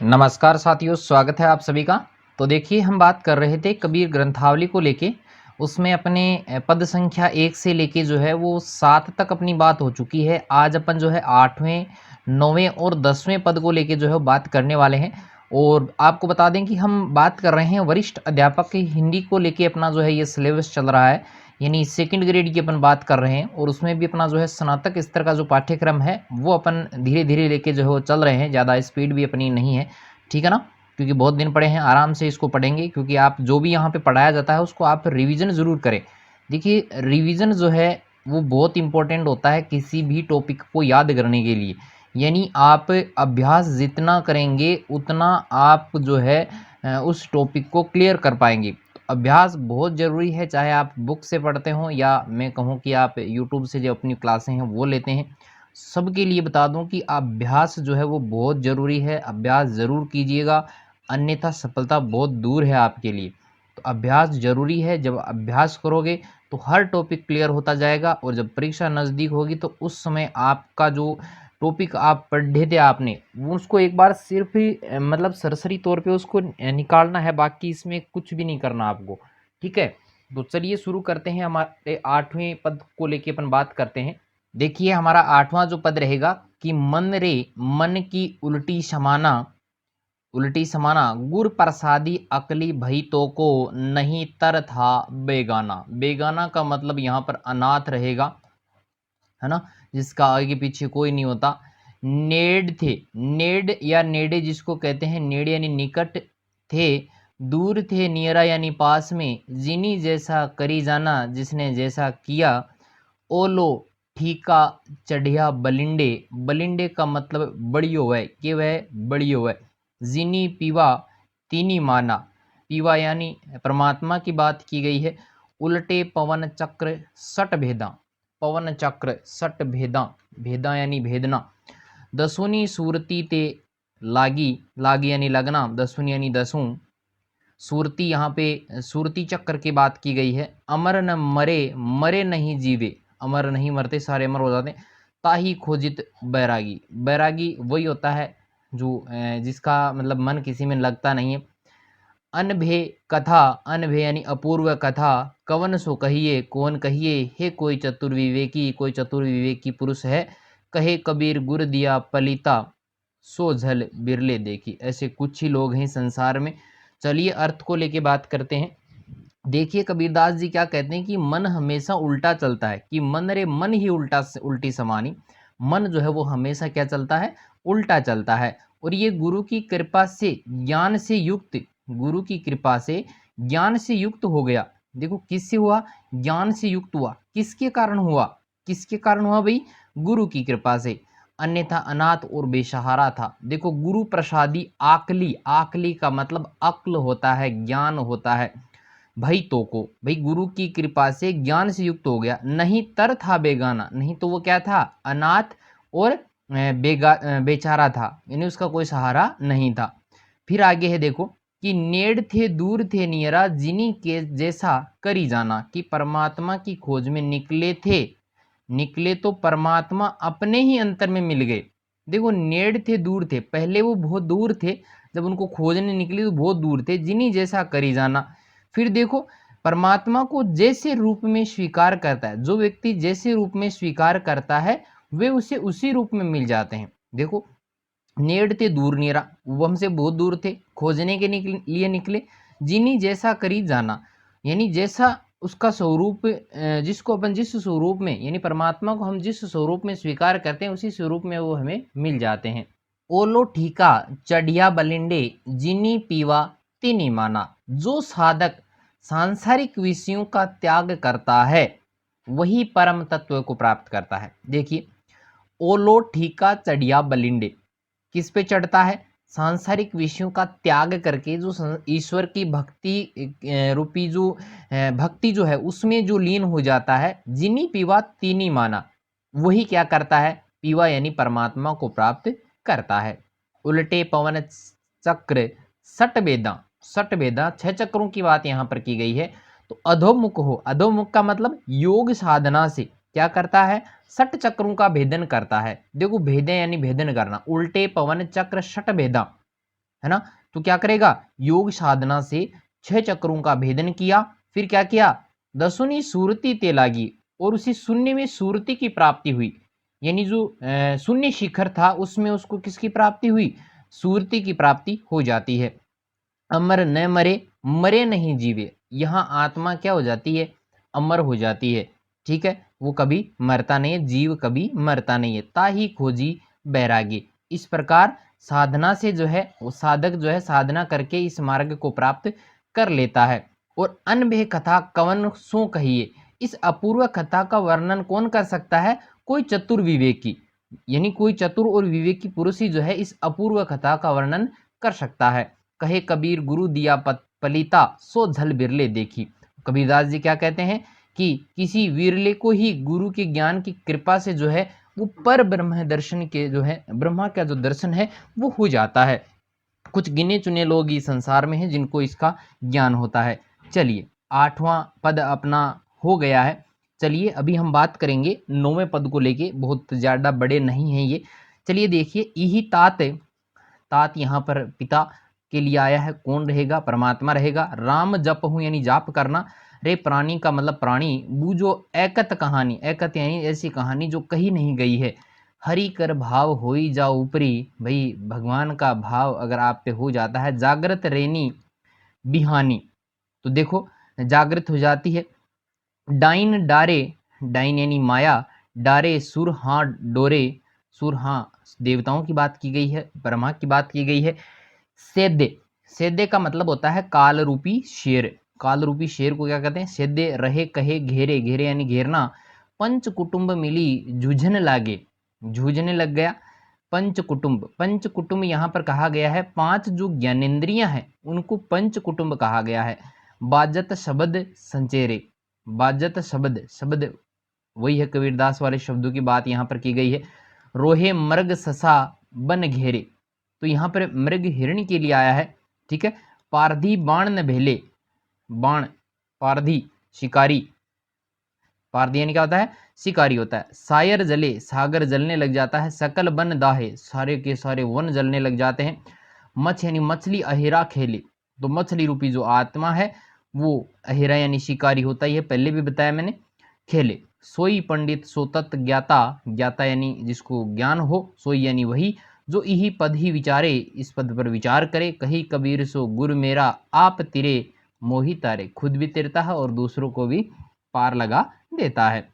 नमस्कार साथियों, स्वागत है आप सभी का। तो देखिए, हम बात कर रहे थे कबीर ग्रंथावली को लेके। उसमें अपने पद संख्या 1 से लेके जो है वो 7 तक अपनी बात हो चुकी है। आज अपन जो है 8वें, 9वें और 10वें पद को लेके जो है वो बात करने वाले हैं। और आपको बता दें कि हम बात कर रहे हैं वरिष्ठ अध्यापक की हिंदी को लेके। अपना जो है ये सिलेबस चल रहा है, यानी सेकंड ग्रेड की अपन बात कर रहे हैं। और उसमें भी अपना जो है स्नातक स्तर का जो पाठ्यक्रम है वो अपन धीरे धीरे लेके जो है वो चल रहे हैं। ज़्यादा स्पीड भी अपनी नहीं है, ठीक है ना। क्योंकि बहुत दिन पड़े हैं, आराम से इसको पढ़ेंगे। क्योंकि आप जो भी यहाँ पे पढ़ाया जाता है उसको आप रिवीजन ज़रूर करें। देखिए, रिवीजन जो है वो बहुत इंपॉर्टेंट होता है किसी भी टॉपिक को याद करने के लिए। यानी आप अभ्यास जितना करेंगे उतना आप जो है उस टॉपिक को क्लियर कर पाएंगे। तो अभ्यास बहुत ज़रूरी है, चाहे आप बुक से पढ़ते हो या मैं कहूँ कि आप यूट्यूब से जो अपनी क्लासें हैं वो लेते हैं। सबके लिए बता दूं कि अभ्यास जो है वो बहुत ज़रूरी है। अभ्यास ज़रूर कीजिएगा, अन्यथा सफलता बहुत दूर है आपके लिए। तो अभ्यास ज़रूरी है। जब अभ्यास करोगे तो हर टॉपिक क्लियर होता जाएगा। और जब परीक्षा नज़दीक होगी तो उस समय आपका जो टॉपिक आप पढ़े थे आपने वो उसको एक बार सिर्फ ही मतलब सरसरी तौर पे उसको निकालना है। बाकी इसमें कुछ भी नहीं करना आपको, ठीक है। तो चलिए शुरू करते हैं। हमारे 8वें पद को लेके अपन बात करते हैं। देखिए, हमारा 8वां जो पद रहेगा कि मन रे मन की उल्टी समाना गुर प्रसादी अकली भई तो को नहीं तर था बेगाना। बेगाना का मतलब यहाँ पर अनाथ रहेगा, है ना, जिसका आगे पीछे कोई नहीं होता। नेड थे, नेड या नेडे जिसको कहते हैं, नेड यानी निकट थे, दूर थे नियरा यानी पास में, जिनी जैसा करी जाना जिसने जैसा किया, ओलो ठीका चढ़िया बलिंडे। बलिंडे का मतलब बड़ी होवे, कि वह बड़ी होवे। जिनी पीवा तीनी माना, पीवा यानी परमात्मा की बात की गई है। उल्टे पवन चक्र सट भेदा, पवन चक्र सट भेदा, भेदा यानी भेदना। दसुनी सूरती ते लागी, लागी यानी लगना, दसुनी यानी दसों। सूरती यहाँ पे सूरती चक्र की बात की गई है। अमर न मरे, मरे नहीं जीवे, अमर नहीं मरते, सारे अमर हो जाते हैं। ताही खोजित बैरागी, बैरागी वही होता है जो जिसका मतलब मन किसी में लगता नहीं है। अनभे कथा, अनभे यानी अपूर्व कथा, कवन सो कहिए कौन कहिए, हे कोई चतुर्विवेकी, कोई चतुर्विवेकी पुरुष है, कहे कबीर गुर दिया पलिता, सो झल बिरले देखी। ऐसे कुछ ही लोग हैं संसार में। चलिए अर्थ को लेके बात करते हैं। देखिए, कबीरदास जी क्या कहते हैं कि मन हमेशा उल्टा चलता है, कि मन रे मन ही उल्टा उल्टी समानी। मन जो है वो हमेशा क्या चलता है, उल्टा चलता है। और ये गुरु की कृपा से ज्ञान से युक्त, गुरु की कृपा से ज्ञान से युक्त हो गया। देखो किससे हुआ, ज्ञान से युक्त हुआ। किसके कारण हुआ, किसके कारण हुआ भाई, गुरु की कृपा से। अन्यथा अनाथ और बेसहारा था। देखो, गुरु प्रसादी आकली, आकली का मतलब अक्ल होता है, ज्ञान होता है। भाई तो को, भाई गुरु की कृपा से ज्ञान से युक्त हो गया। नहीं तर था बेगाना, नहीं तो वो क्या था, अनाथ और बेचारा था, यानी उसका कोई सहारा नहीं था। फिर आगे है देखो कि नेड़ थे दूर थे नियरा, जिनी के जैसा करी जाना, कि परमात्मा की खोज में निकले थे। निकले तो परमात्मा अपने ही अंतर में मिल गए। देखो, नेड़ थे दूर थे, पहले वो बहुत दूर थे, जब उनको खोजने निकले तो बहुत दूर थे। जिनी जैसा करी जाना, फिर देखो परमात्मा को जैसे रूप में स्वीकार करता है, जो व्यक्ति जैसे रूप में स्वीकार करता है वे उसे उसी रूप में मिल जाते हैं। देखो, नेड़ थे दूर नेरा, वो हमसे बहुत दूर थे, खोजने के लिए निकले। जिनी जैसा करी जाना, यानी जैसा उसका स्वरूप, जिसको अपन जिस स्वरूप में, यानी परमात्मा को हम जिस स्वरूप में स्वीकार करते हैं उसी स्वरूप में वो हमें मिल जाते हैं। ओलो ठीका चढ़िया बलिंडे, जिनी पीवा तिनी माना। जो साधक सांसारिक विषयों का त्याग करता है वही परम तत्व को प्राप्त करता है। देखिए, ओलो ठीका चढ़िया बलिंडे, किस पे चढ़ता है, सांसारिक विषयों का त्याग करके जो ईश्वर की भक्ति रूपी जो भक्ति जो है उसमें जो लीन हो जाता है। जिनी पीवा तीनी माना, वही क्या करता है, पीवा यानी परमात्मा को प्राप्त करता है। उल्टे पवन चक्र सट वेदा, सट वेदा 6 चक्रों की बात यहाँ पर की गई है। तो अधोमुख हो, अधोमुख का मतलब योग साधना से क्या करता है, 6 चक्रों का भेदन करता है। देखो, भेदे यानी भेदन करना। उल्टे पवन चक्र षट भेदा, है ना। तो क्या करेगा, योग साधना से 6 चक्रों का भेदन किया, फिर क्या किया, दसुनी सुरती ते लागी, और उसी शून्य में सुरती की प्राप्ति हुई। यानी जो शून्य शिखर था उसमें उसको किसकी प्राप्ति हुई, सुरती की प्राप्ति हो जाती है। अमर न मरे, मरे नहीं जीवे, यहाँ आत्मा क्या हो जाती है, अमर हो जाती है। ठीक है, वो कभी मरता नहीं है, जीव कभी मरता नहीं है। ताही खोजी बैरागी। इस प्रकार साधना से जो है वो साधक जो है साधना करके इस मार्ग को प्राप्त कर लेता है। और अनबेह कथा कवन सो कहिए, इस अपूर्व कथा का वर्णन कौन कर सकता है, कोई चतुर विवेकी, यानी कोई चतुर और विवेकी पुरुष ही जो है इस अपूर्व कथा का वर्णन कर सकता है। कहे कबीर गुरु दिया पलिता, सो झल बिरले देखी। कबीरदास जी क्या कहते हैं कि किसी विरले को ही गुरु के ज्ञान की कृपा से जो है वो पर ब्रह्म दर्शन के जो है ब्रह्मा का जो दर्शन है वो हो जाता है। कुछ गिने चुने लोग इस संसार में हैं जिनको इसका ज्ञान होता है। चलिए 8वां पद अपना हो गया है। चलिए अभी हम बात करेंगे 9वें पद को लेके, बहुत ज़्यादा बड़े नहीं हैं ये। चलिए देखिए, यही तात है, तात यहाँ पर पिता के लिए आया है, कौन रहेगा, परमात्मा रहेगा। राम जप हूँ यानी जाप करना, रे प्राणी का मतलब प्राणी, बूझो एकत कहानी, एकत यानी ऐसी कहानी जो कही नहीं गई है। हरि कर भाव हो ही जाओ ऊपरी, भाई भगवान का भाव अगर आप पे हो जाता है। जागृत रेनी बिहानी, तो देखो जागृत हो जाती है। डाइन डारे, डाइन यानी माया, डारे सुर हाँ डोरे, सुर हाँ देवताओं की बात की गई है, ब्रह्मा की बात की गई है। सेद्य, सेद्य का मतलब होता है काल रूपी शेर, काल रूपी शेर को क्या कहते हैं, सेद्य। रहे कहे घेरे, घेरे यानी घेरना। पंच कुटुंब मिली जूझने लागे, जूझने लग गया। पंच कुटुंब, पंच कुटुंब यहाँ पर कहा गया है 5 जो ज्ञानेंद्रियां हैं उनको पंच कुटुंब कहा गया है। बाजत शब्द संचेरे, बाजत शब्द, शब्द वही है कबीरदास वाले शब्दों की बात यहाँ पर की गई है। रोहे मृग ससा बन घेरे, तो यहाँ पर मृग हिरणी के लिए आया है। ठीक है, पारधी बाण न भेले, बाण पारधी शिकारी, पारधी यानी क्या होता है, शिकारी होता है। सायर जले, सागर जलने लग जाता है। सकल बन दाहे, सारे के सारे वन जलने लग जाते हैं। मछ यानी मछली, अहिरा खेले, तो मछली रूपी जो आत्मा है वो अहिरा यानी शिकारी होता ही है, पहले भी बताया मैंने। खेले, सोई पंडित सो तत्व ज्ञाता, ज्ञाता यानी जिसको ज्ञान हो, सोई यानी वही जो यही पद ही विचारे, इस पद पर विचार करे। कही कबीर सो गुरु मेरा, आप तिरे मोहि तारे, खुद भी तिरता है और दूसरों को भी पार लगा देता है।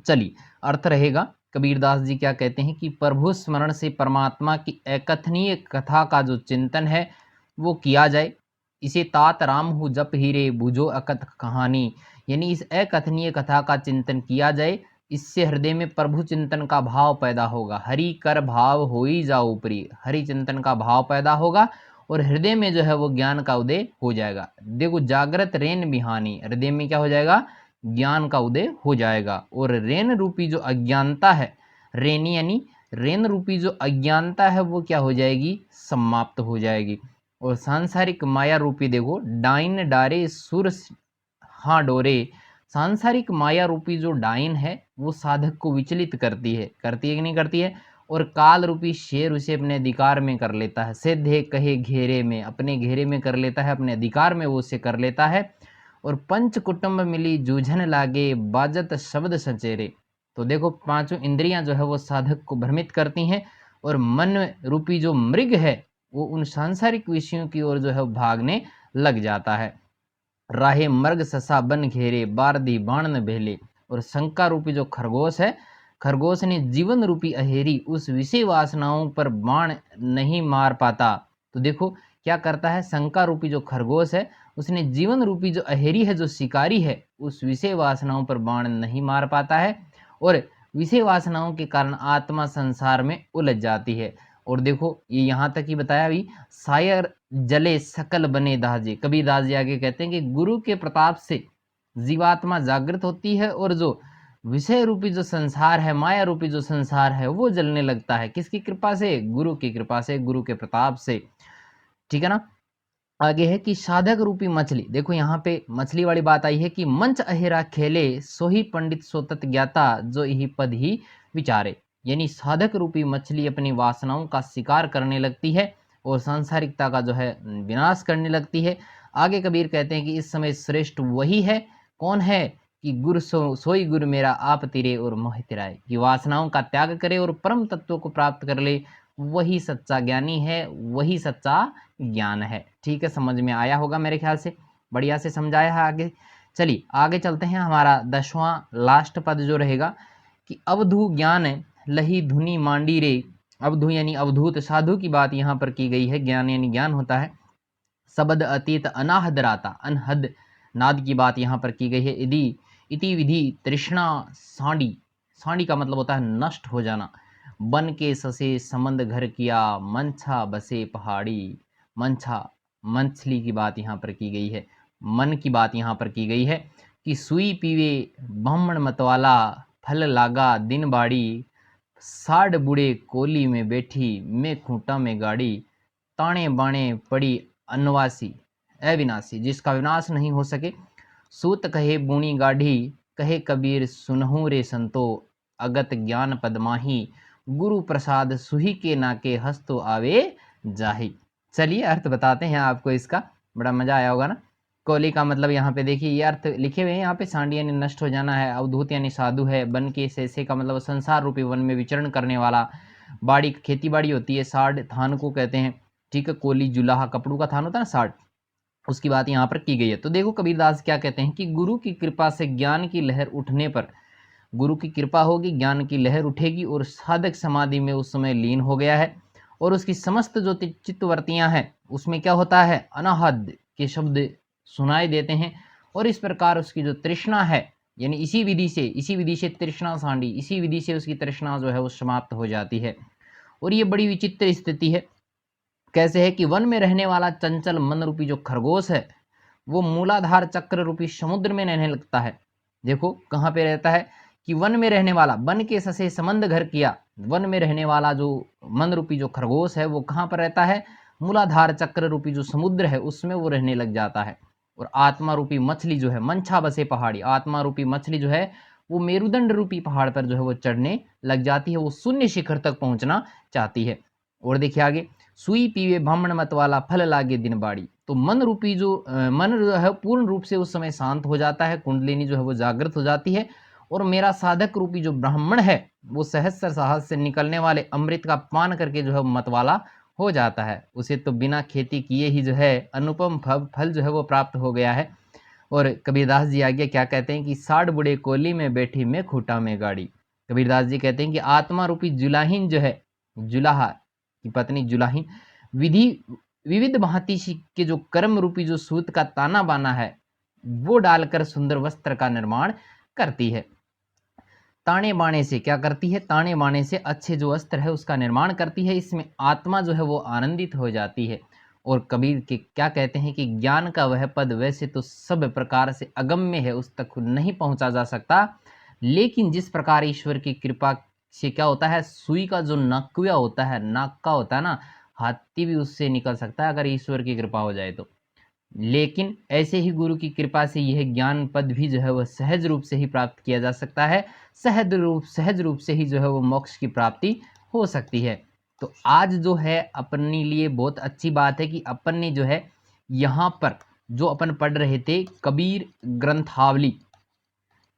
चलिए अर्थ रहेगा, कबीरदास जी क्या कहते हैं कि प्रभु स्मरण से परमात्मा की अकथनीय कथा का जो चिंतन है वो किया जाए। इसे तात राम हूँ जप हीरे, बुझो अकथ कहानी, यानी इस अकथनीय कथा का चिंतन किया जाए। इससे हृदय में प्रभु चिंतन का भाव पैदा होगा। हरि कर भाव हो ही जाओ ऊपरी, हरि चिंतन का भाव पैदा होगा और हृदय में जो है वो ज्ञान का उदय हो जाएगा। देखो जागृत रेन बिहानी, हृदय में क्या हो जाएगा, ज्ञान का उदय हो जाएगा। और रेन रूपी जो अज्ञानता है, रेनी यानी रेन रूपी जो अज्ञानता है वो क्या हो जाएगी, समाप्त हो जाएगी। और सांसारिक माया रूपी देखो, डाइन डारे सुर हाँ डोरे, सांसारिक माया रूपी जो डाइन है वो साधक को विचलित करती है कि नहीं करती है। और काल रूपी शेर उसे अपने अधिकार में कर लेता है। सिद्धे कहे घेरे में, अपने घेरे में कर लेता है, अपने अधिकार में वो उसे कर लेता है। और पंच कुटुंब मिली जूझन लागे, बाजत शब्द सचेरे, तो देखो पांचों इंद्रियां जो है वो साधक को भ्रमित करती हैं और मन रूपी जो मृग है वो उन सांसारिक विषयों की ओर जो है भागने लग जाता है। राहे मर्ग ससा बन घेरे, बारदी बाण न भेले, और शंका रूपी जो खरगोश है, खरगोश ने जीवन रूपी अहेरी उस विषय वासनाओं पर बाण नहीं मार पाता। तो देखो क्या करता है, शंका रूपी जो खरगोश है उसने जीवन रूपी जो अहेरी है, जो शिकारी है, उस विषय वासनाओं पर बाण नहीं मार पाता है और विषय वासनाओं के कारण आत्मा संसार में उलझ जाती है। और देखो ये यहाँ तक ही बताया भी, सायर जले सकल बने दाजे, कबीरदास जी आगे कहते हैं कि गुरु के प्रताप से जीवात्मा जागृत होती है और जो विषय रूपी जो संसार है, माया रूपी जो संसार है वो जलने लगता है। किसकी कृपा से, गुरु की कृपा से, गुरु के प्रताप से। ठीक है ना। आगे है कि साधक रूपी मछली, देखो यहाँ पे मछली वाली बात आई है कि मंच अहिरा खेले, सोही पंडित सो तत् ज्ञाता, जो यही पद ही विचारे। यानी साधक रूपी मछली अपनी वासनाओं का शिकार करने लगती है। और सांसारिकता का जो है विनाश करने लगती है। आगे कबीर कहते हैं कि इस समय श्रेष्ठ वही है, कौन है कि गुरु सोई गुरु मेरा आप तिरे और मोह तिराए, कि वासनाओं का त्याग करे और परम तत्व को प्राप्त कर ले, वही सच्चा ज्ञानी है, वही सच्चा ज्ञान है। ठीक है, समझ में आया होगा मेरे ख्याल से, बढ़िया से समझाया है। आगे चलिए आगे चलते हैं। हमारा 10वां लास्ट पद जो रहेगा कि अवधू ज्ञान लही धुनी मांडी रे। अवधू यानी अवधूत साधु की बात यहाँ पर की गई है। ज्ञान यानी ज्ञान होता है। शब्द अतीत अनाहद राता, अनहद नाद की बात यहाँ पर की गई है। यदि इति विधि तृष्णा सांडी, सांडी का मतलब होता है नष्ट हो जाना। बन के ससे संबंध घर किया, मंछा बसे पहाड़ी। मंछा मछली की बात यहाँ पर की गई है, मन की बात यहाँ पर की गई है कि सुई पीवे ब्राह्मण मतवाला, फल लागा दिन बाड़ी। साढ़ बुढ़े कोली में बैठी, मैं खूंटा में गाड़ी। ताणे बाणे पड़ी अनवासी, अविनाशी, जिसका विनाश नहीं हो सके। सूत कहे बूणी गाढ़ी, कहे कबीर सुनहु रे संतो। अगत ज्ञान पदमाही, गुरु प्रसाद सुही के नाके, हस्तो आवे जाही। चलिए अर्थ बताते हैं आपको इसका, बड़ा मजा आया होगा ना। कोली का मतलब यहाँ पे देखिए ये अर्थ लिखे हुए हैं यहाँ पे। सांडी यानी नष्ट हो जाना है, अवधूत यानी साधु है, बन के से का मतलब संसार रूपी वन में विचरण करने वाला। बाड़ी खेती बाड़ी होती है, साढ़ थान को कहते हैं। ठीक है, कोली जुलाहा कपड़ों का थान होता है ना साढ़, उसकी बात यहाँ पर की गई है। तो देखो कबीरदास क्या कहते हैं कि गुरु की कृपा से ज्ञान की लहर उठने पर, गुरु की कृपा होगी, ज्ञान की लहर उठेगी और साधक समाधि में उस समय लीन हो गया है। और उसकी समस्त जो चित्तवृत्तियां हैं उसमें क्या होता है, अनाहद के शब्द सुनाई देते हैं। और इस प्रकार उसकी जो तृष्णा है, यानी इसी विधि से तृष्णा सांडी, इसी विधि से उसकी तृष्णा जो है वो समाप्त हो जाती है। और ये बड़ी विचित्र स्थिति है। कैसे है कि वन में रहने वाला चंचल मन रूपी जो खरगोश है वो मूलाधार चक्र रूपी समुद्र में रहने लगता है। देखो कहाँ पे रहता है कि वन में रहने वाला, बन के ससे संबंध घर किया, वन में रहने वाला जो मन रूपी जो खरगोश है वो कहाँ पर रहता है, मूलाधार चक्र रूपी जो समुद्र है उसमें वो रहने लग जाता है। और आत्मा रूपी मछली जो है, मंछा बसे पहाड़ी, आत्मा रूपी मछली जो है वो मेरुदंड रूपी पहाड़ पर जो है वो चढ़ने लग जाती है, वो शून्य शिखर तक पहुंचना चाहती है। और देखिए आगे, सुई पीवे ब्राह्मण मत वाला, फल लागे दिन बाड़ी। तो मन रूपी जो मन जो है पूर्ण रूप से उस समय शांत हो जाता है, कुंडलिनी जो है वो जागृत हो जाती है। और मेरा साधक रूपी जो ब्राह्मण है वो सहस्त्र साहस से निकलने वाले अमृत का पान करके जो है मतवाला हो जाता है। उसे तो बिना खेती किए ही जो है अनुपम फल जो है वो प्राप्त हो गया है। और कबीरदास जी आगे क्या कहते हैं कि साढ़ बुढ़े कोली में बैठी, मैं खूंटा में गाड़ी। कबीरदास जी कहते हैं कि आत्मा रूपी जुलाहिन जो है, जुलाहा की पत्नी जुलाहिन, विधि विविध भांति के जो कर्म रूपी जो सूत का ताना बाना है वो डालकर सुंदर वस्त्र का निर्माण करती है। ताने बाने से क्या करती है, ताने बाने से अच्छे जो वस्त्र है उसका निर्माण करती है। इसमें आत्मा जो है वो आनंदित हो जाती है। और कबीर के क्या कहते हैं कि ज्ञान का वह पद वैसे तो सब प्रकार से अगम्य है, उस तक नहीं पहुंचा जा सकता, लेकिन जिस प्रकार ईश्वर की कृपा से क्या होता है, सुई का जो नकुआ होता है, नाक का होता है ना, हाथी भी उससे निकल सकता है अगर ईश्वर की कृपा हो जाए तो। लेकिन ऐसे ही गुरु की कृपा से यह ज्ञान पद भी जो है वह सहज रूप से ही प्राप्त किया जा सकता है। सहज रूप से ही जो है वो मोक्ष की प्राप्ति हो सकती है। तो आज जो है अपने लिए बहुत अच्छी बात है कि अपन ने जो है यहाँ पर जो अपन पढ़ रहे थे कबीर ग्रंथावली,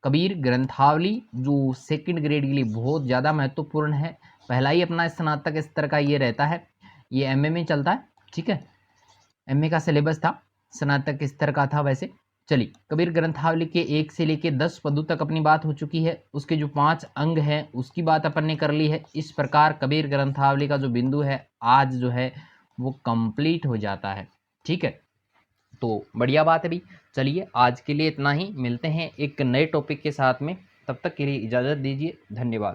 कबीर ग्रंथावली जो सेकंड ग्रेड के लिए बहुत ज़्यादा महत्वपूर्ण है। पहला ही अपना स्नातक स्तर का ये रहता है, ये एमए में चलता है। ठीक है, एमए का सिलेबस था, स्नातक स्तर का था वैसे। चलिए, कबीर ग्रंथावली के 1 से लेके 10 पदों तक अपनी बात हो चुकी है। उसके जो 5 अंग हैं उसकी बात अपन ने कर ली है। इस प्रकार कबीर ग्रंथावली का जो बिंदु है आज जो है वो कंप्लीट हो जाता है। ठीक है, तो बढ़िया बात है भाई। चलिए आज के लिए इतना ही, मिलते हैं एक नए टॉपिक के साथ में, तब तक के लिए इजाज़त दीजिए, धन्यवाद।